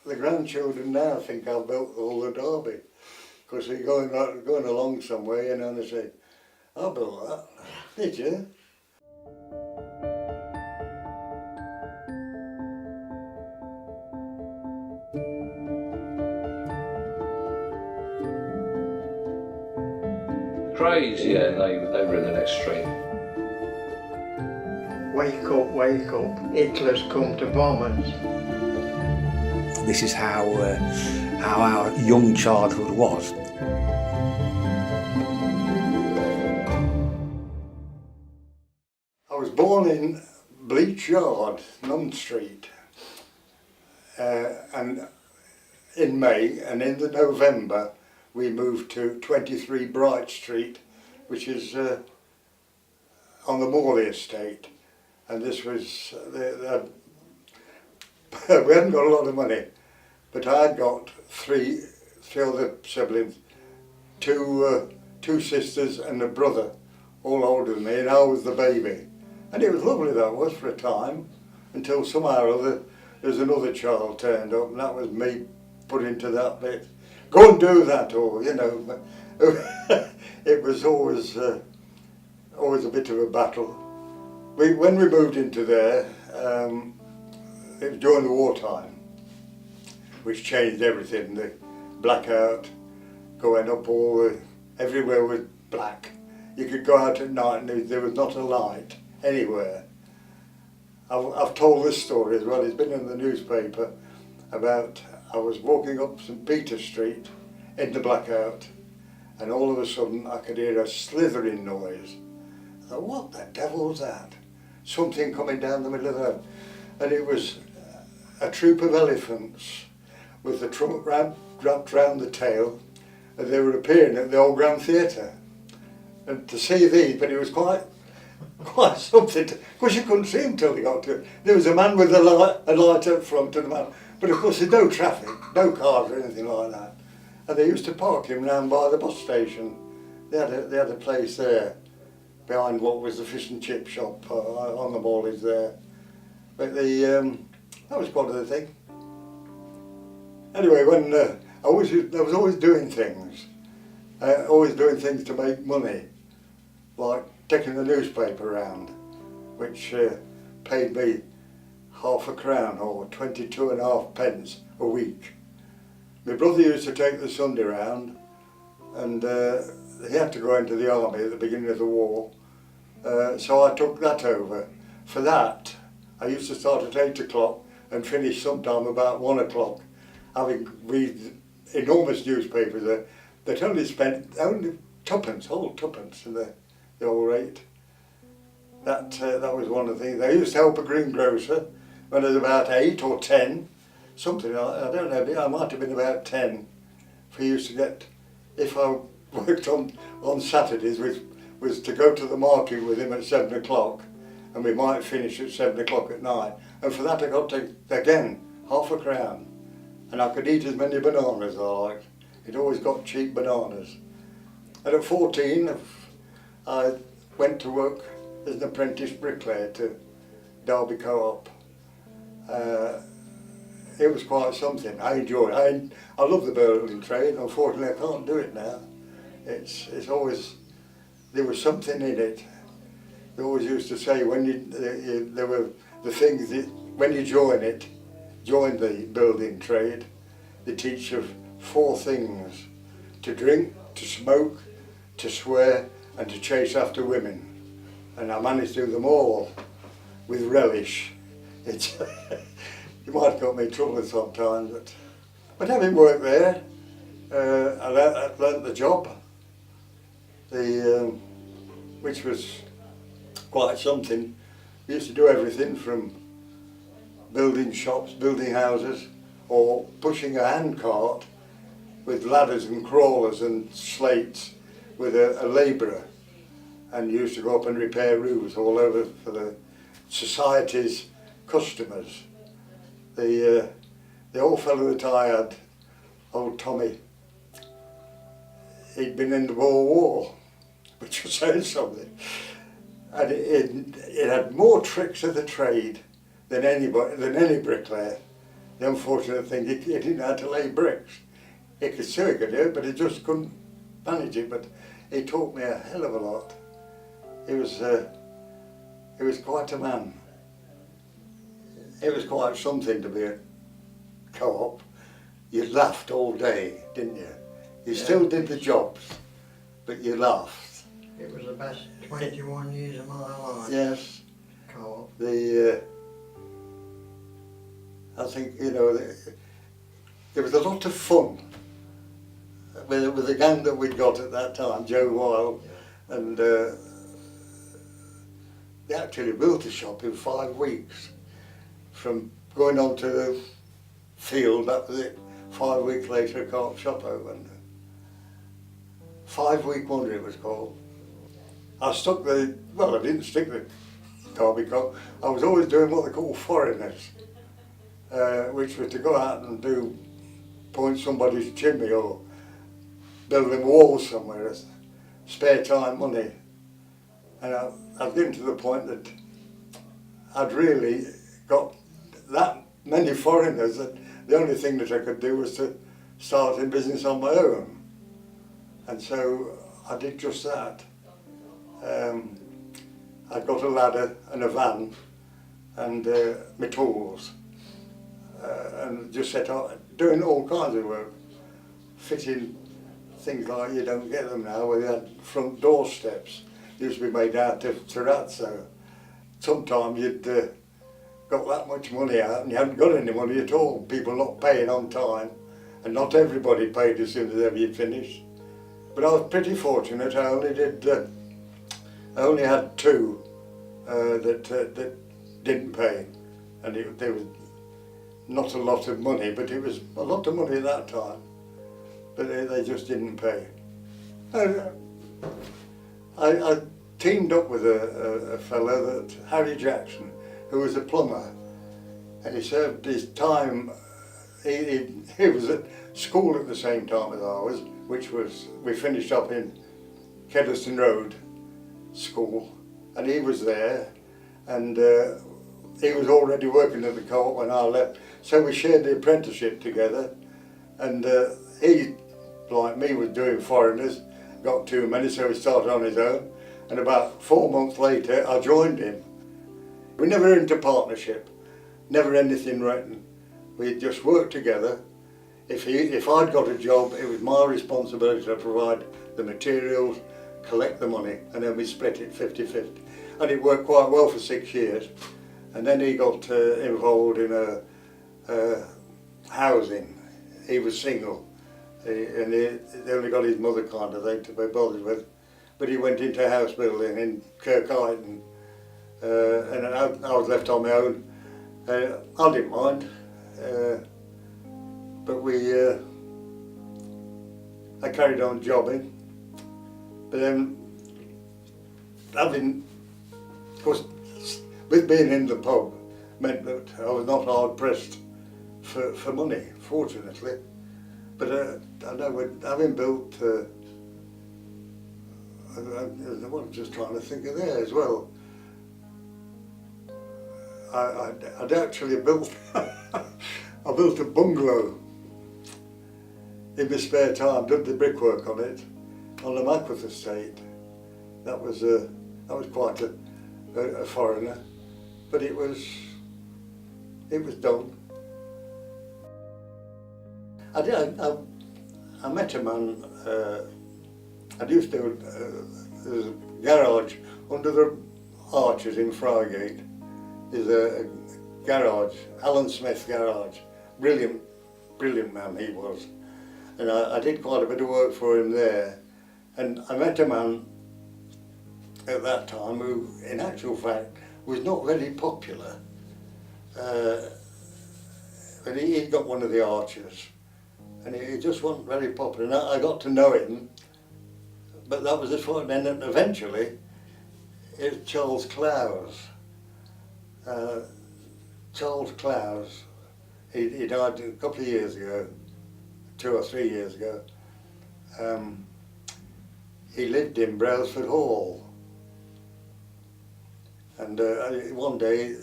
the grandchildren now think I've built all the Derby, because they're going along somewhere, you know, and they say, I built that. Did you? Craze, yeah, they were in the next street. Wake up, Hitler's come to bomb us. This is how our young childhood was. I was born in Bleach Yard, Nunn Street, and in May, and in the November we moved to 23 Bright Street, which is on the Maury Estate, and this was, we hadn't got a lot of money, but I'd got three other siblings, two sisters and a brother, all older than me, and I was the baby. And it was lovely, that was, for a time, until somehow or other there's another child turned up, and that was me put into that bit. Go and do that, or, you know, it was always a bit of a battle. When we moved into there, it was during the wartime, which changed everything. The blackout, going up everywhere was black. You could go out at night and there was not a light anywhere. I've told this story as well, it's been in the newspaper, about I was walking up St Peter Street in the blackout, and all of a sudden I could hear a slithering noise. I thought, what the devil's that? Something coming down the middle of the road. And it was a troop of elephants with the trunk wrapped round the tail, and they were appearing at the Old Grand Theatre. And to see these, but it was quite something, because you couldn't see them till they got to it. There was a man with a light up front and the man, but of course there's no traffic, no cars or anything like that. And they used to park him round by the bus station. They had a place there, behind what was the fish and chip shop on the Morleys there. But that was part of the thing. Anyway, when I was always doing things, to make money, like taking the newspaper around, which paid me £0.50 or 22.5 pence a week. My brother used to take the Sunday round, and he had to go into the army at the beginning of the war, so I took that over. For that, I used to start at 8 o'clock and finish sometime about 1 o'clock, having read enormous newspapers that only spent twopence, whole twopence in the old rate. That was one of the things. I used to help a greengrocer when I was about 8 or 10, something like that. I don't know, I might have been about 10. We used to get, if I worked on Saturdays, which was to go to the market with him at 7 o'clock, and we might finish at 7 o'clock at night. And for that I got to, again, £0.50. And I could eat as many bananas as I liked. It always got cheap bananas. And at 14, I went to work as an apprentice bricklayer to Derby CoOp. It was quite something. I enjoyed it. I love the building trade. Unfortunately, I can't do it now. It's always, there was something in it. They always used to say there were the things that when you join the building trade, they teach you 4 things: to drink, to smoke, to swear, and to chase after women. And I managed to do them all with relish. It might have got me in trouble sometimes, but having worked there, I learnt the job, which was quite something. We used to do everything from building shops, building houses, or pushing a hand cart with ladders and crawlers and slates with a labourer, and used to go up and repair roofs all over for the society's customers. The old fellow that I had, old Tommy, he'd been in the Boer War, which was saying something. And it had more tricks of the trade than any bricklayer. The unfortunate thing, he didn't know how to lay bricks. He could say he could do it, but he just couldn't manage it. But he taught me a hell of a lot. He was quite a man. It was quite something to be a co-op. You laughed all day, didn't you? You still did the jobs, but you laughed. It was the best 21 years of my life. Yes. Co-op. I think, you know, there was a lot of fun with the gang that we'd got at that time, Joe Wilde, and they actually built a shop in 5 weeks. From going on to the field, that was it. 5 weeks later, a co-op shop opened. 5-week wonder it was called. I didn't stick the Derby Cock. I was always doing what they call foreigners, which was to go out and point somebody's chimney or build them walls somewhere as spare time money. And I've getting to the point that I'd really got that many foreigners that the only thing that I could do was to start in business on my own. And so I did just that. I got a ladder and a van and my tools and just set out doing all kinds of work, fitting things like you don't get them now, where they had front door steps. Used to be made out of terrazzo. Sometimes you'd got that much money out and you hadn't got any money at all. People not paying on time, and not everybody paid as soon as ever you'd finished. But I was pretty fortunate. I only had 2 that didn't pay, and there was not a lot of money, but it was a lot of money at that time. But they just didn't pay. I teamed up with a fellow, Harry Jackson, who was a plumber, and he served his time. He was at school at the same time as I was, we finished up in Kedleston Road School, and he was there, and he was already working at the co-op when I left, so we shared the apprenticeship together, and he, like me, was doing foreigners, got too many, so he started on his own, and about 4 months later I joined him. We never into partnership, never anything written. We just worked together. If I'd got a job, it was my responsibility to provide the materials, collect the money, and then we split it 50-50. And it worked quite well for 6 years. And then he got involved in housing. He was single, and he only got his mother kind of thing to be bothered with. But he went into house building in Kirkhyden, and I was left on my own. I didn't mind, but I carried on jobbing. But then, of course, with being in the pub, meant that I was not hard pressed for money, fortunately. But I know, having built, I'm just trying to think of there as well. I'd actually built, I built a bungalow in my spare time, did the brickwork on it, on the Maury Estate. That was quite a foreigner, but it was done. I met a man. I used to. There's a garage under the arches in Frygate. There's a garage, Alan Smith garage. Brilliant man he was. And I did quite a bit of work for him there. And I met a man at that time who, in actual fact, was not very popular. But he'd got one of the arches, and he just wasn't very popular. And I got to know him, but that was as far. And then eventually, it's Charles Clowes. Charles Clowes, he died a couple of years ago, 2 or 3 years ago. He lived in Brailsford Hall, and one day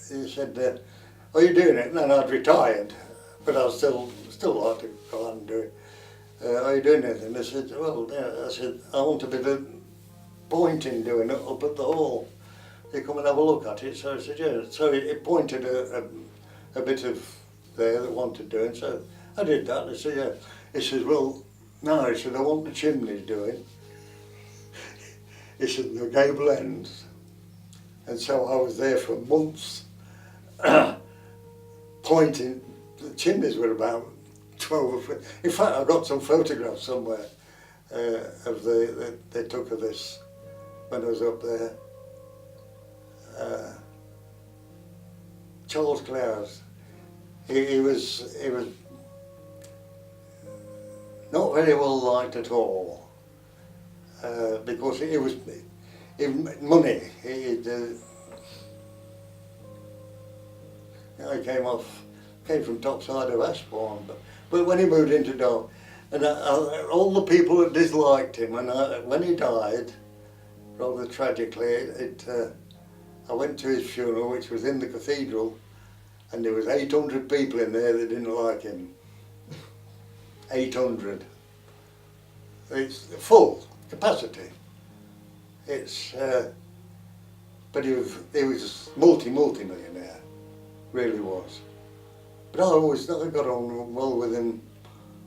he said, are you doing it? And then I'd retired, but I was still like to go on and do it. Are you doing anything? They said, well, yeah. I said, I want a bit of pointing doing it up at the hall. They come and have a look at it. So I said, yeah. So it pointed a bit of there that wanted doing. So I did that. They said, yeah. He says, well, no. He said, I want the chimneys doing. He said, the gable ends. And so I was there for months pointing. The chimneys were about 12 or 15. In fact, I got some photographs somewhere of they took of this when I was up there. Charles Clowes, he was not very well liked at all because it was money. He came from top side of Ashbourne, but when he moved into Derby, and all the people that disliked him, and when he died, rather tragically, I went to his funeral, which was in the cathedral, and there was 800 people in there that didn't like him. 800. It's full capacity. It's, but he was multi-millionaire, really was. But I got on well with him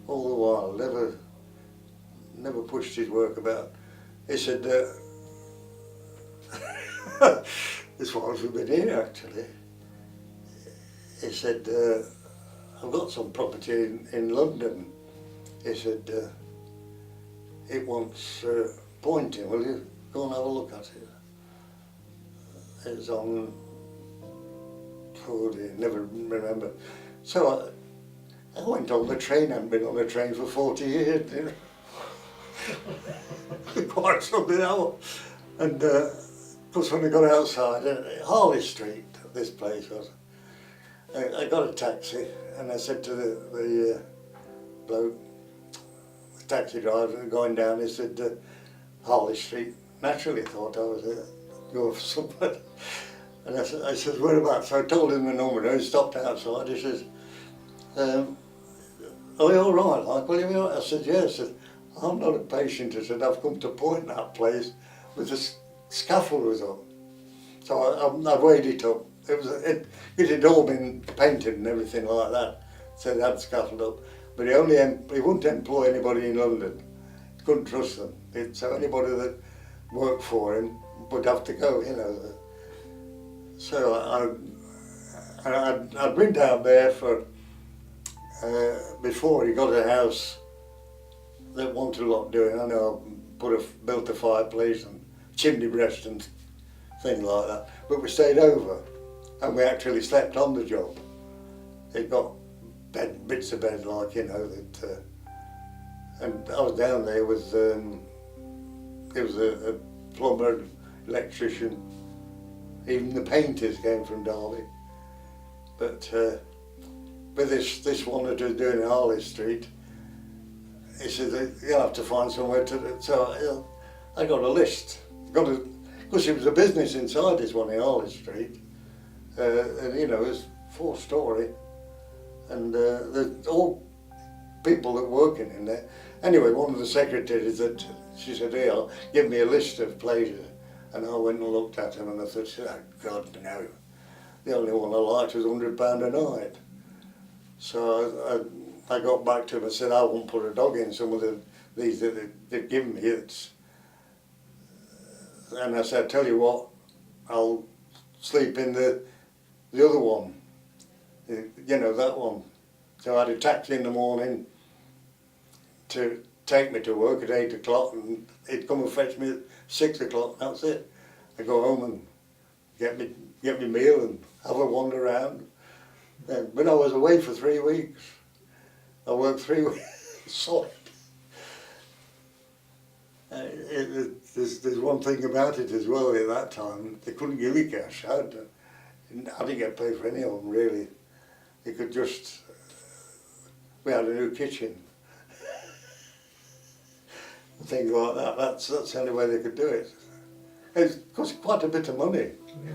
all the while. Never pushed his work about. He said, this was we've been here actually. He said, I've got some property in London. He said, it wants pointing, will you go and have a look at it? It's on, never remember. So I went on the train. I hadn't been on the train for 40 years, you know. Quite something else. And of course when I got outside, Harley Street, this place was, I got a taxi and I said to the bloke, the taxi driver going down, he said, Harley Street. Naturally thought I was going for somewhere. And I said, whereabouts? So I told him the number and he stopped outside. He says, are you all right? Like, will you be all right? I said, yes. I said, I'm not a patient. I said, I've come to point that place with the scaffold was up. So I weighed it up. It had all been painted and everything like that. So they had scaffold up. But he wouldn't employ anybody in London. He couldn't trust them. So anybody that worked for him would have to go, you know. So I'd been down there for, before he got a house that wanted a lot doing. I know I built a fireplace and chimney breast and things like that. But we stayed over and we actually slept on the job. It got bits of bed like, you know, that, and I was down there with, it was a plumber, electrician, even the painters came from Derby. But with this one that was doing in Harley Street, he said, you'll have to find somewhere to, so I got a list. Because it was a business inside this one in Harley Street, and you know, it's 4-storey, and there's all people that working in there. Anyway, one of the secretaries that, she said, here, give me a list of places. And I went and looked at them and I thought, oh God, no. The only one I liked was £100 a night. So I got back to him and said, I won't put a dog in some of these that they've given me. And I said, tell you what, I'll sleep in the other one, you know, that one. So I had a taxi in the morning to take me to work at 8 o'clock and he'd come and fetch me at 6 o'clock, that's it. I go home and get me meal and have a wander around. But I was away for 3 weeks. I worked 3 weeks solid. There's one thing about it as well at that time, they couldn't give me cash. I didn't get paid for any of them really. They could just, we had a new kitchen. Things like that, that's the only way they could do it. It cost quite a bit of money. Yeah.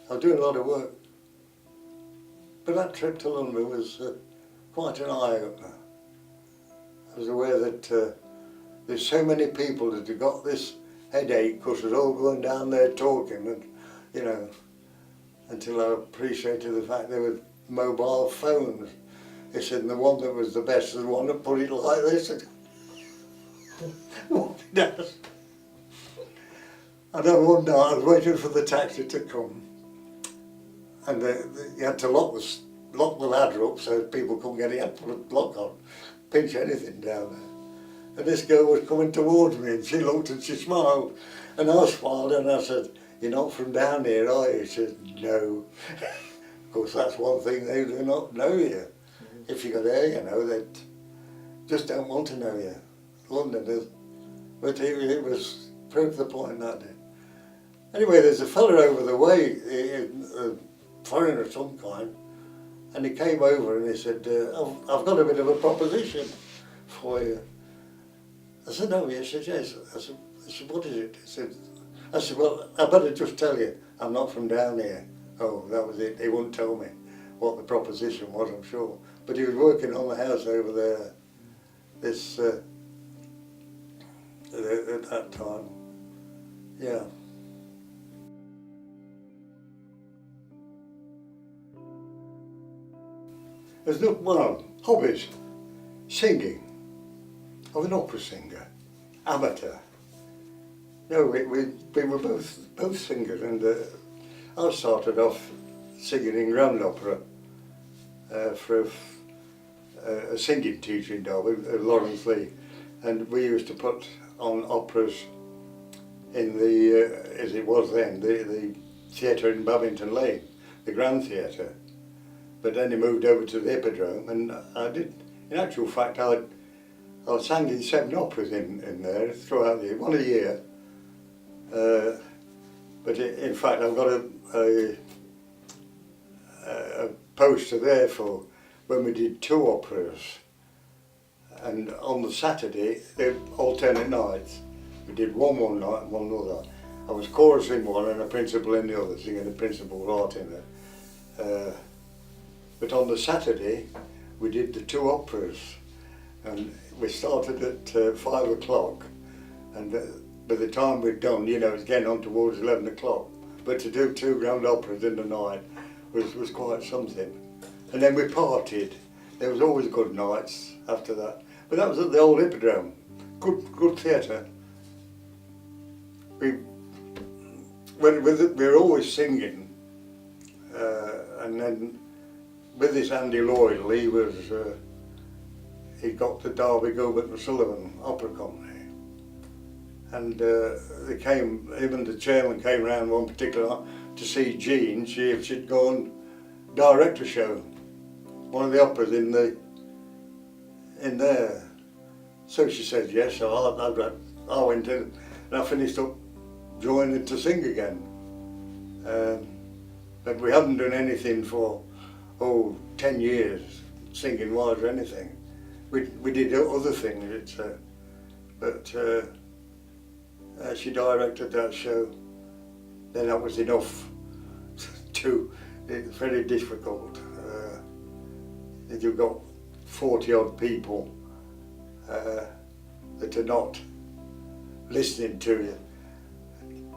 I was doing a lot of work. But that trip to London was quite an eye-opener. I was aware that there's so many people that have got this headache because they're all going down there talking, and you know, until I appreciated the fact there were mobile phones. They said, and the one that was the best was the one that put it like this. And what it does. And then one night I was waiting for the taxi to come, and you had to lock the ladder up so people couldn't get it. You had to put a lock on, pinch anything down there. And this girl was coming towards me, and she looked and she smiled, and I smiled, and I said, "You're not from down here, are you?" She said, "No." Of course, that's one thing, they do not know you. If you go there, you know, they just don't want to know you. London is, but it was proved the point that day. Anyway, there's a fella over the way, a foreigner of some kind, and he came over and he said, I've got a bit of a proposition for you. I said, "No," he said, "Yes." I said, "What is it?" I said, "Well, I better just tell you, I'm not from down here." Oh, that was it. He wouldn't tell me what the proposition was, I'm sure. But he was working on the house over there, at that time. Yeah. There's no, well, hobbies. Singing. I was an opera singer. Amateur. No, we were both singers, and I started off singing in Grandad Opera for a singing teacher in Derby, Lawrence Lee, and we used to put on operas in the, as it was then, the theatre in Babington Lane, the Grand Theatre. But then he moved over to the Hippodrome, and I did, in actual fact, I sang in 7 operas in there throughout the year, 1 a year. But in fact, I've got a poster there for when we did 2 operas, and on the Saturday, the alternate nights, we did one night and one another. I was chorus in one and a principal in the other, singing the principal part in it. But on the Saturday, we did the 2 operas, and we started at 5 o'clock, and by the time we'd done, you know, it was getting on towards 11 o'clock. But to do 2 grand operas in the night was quite something. And then we partied. There was always good nights after that. But that was at the old Hippodrome. Good theatre. We were always singing, and then with this Andy Lloyd, he got the Derby, Gilbert and Sullivan Opera Company. And they came, even the chairman came round one particular night to see Jean, see if she'd go and direct a show, one of the operas in there. So she said yes, so I went in and I finished up joining to sing again. But we hadn't done anything for, 10 years, singing-wise or anything. We did other things, but she directed that show. Then that was enough it's very difficult. You've got 40 odd people that are not listening to you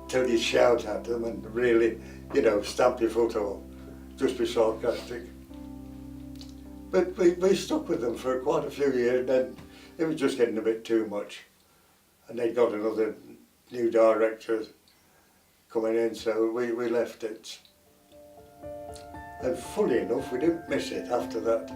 till you shout at them and really, you know, stamp your foot or just be sarcastic. But we stuck with them for quite a few years, and then it was just getting a bit too much. And they got another new director coming in, so we left it. And funny enough, we didn't miss it after that.